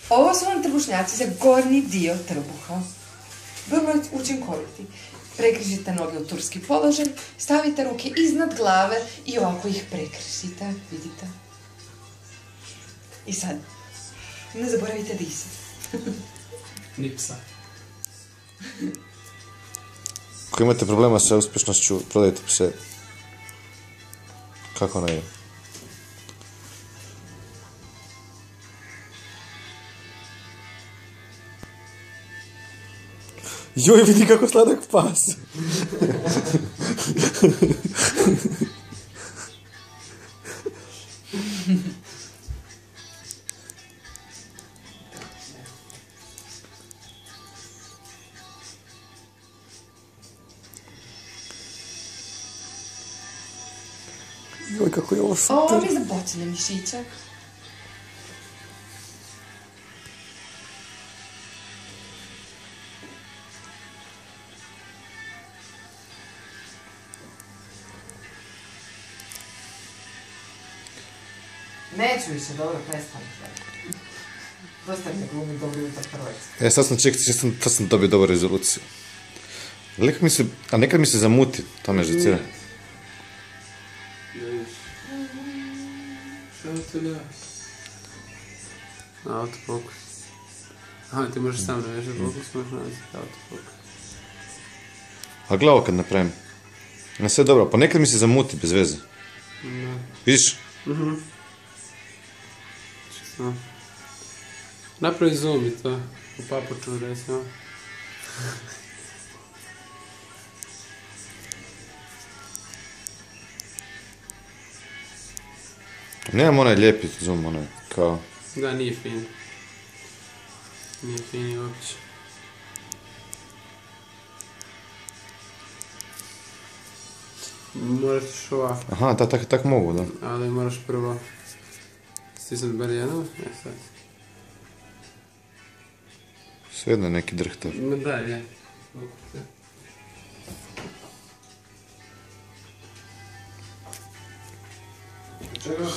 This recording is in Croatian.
Ovo su vam trbušnjaci za gornji dio trbuha. Vrlo učinkoviti. Prekrižite noge u turski položaj, stavite ruke iznad glave i ovako ih prekrižite, vidite. I sad, ne zaboravite disati. Ni psa. Ako imate problema sa uspješnošću, prodajte pse. Kako ne je? Joj, vidi kako sladak pas. Joj, kako je ovo super. Ovo je za bocine mišića. Neću više, dobro, prestani. Dosta mi glumi dobri utak Hrvatske. Sad sam čekati, sad sam dobio dobru rezoluciju. A nekad mi se zamuti, to me žicira. Šta to da? Autofokus. Aha, ti možeš sam namješati fokus, možeš nalaziti autofokus. A glavo kad napravim. Na sve dobro, pa nekad mi se zamuti bez veze. Vidiš? Čisto. Napravi zoom i to. U papuču, recimo. Nemam onaj lijepi zoom, onaj, kao... Da, nije fin. Nije fin uopće. Moraš ovako. Aha, tak mogu, da. Ali moraš prvo stisnut bar jedno, sad. Svejedno je neki drhtav. Ma daj, je. Čega?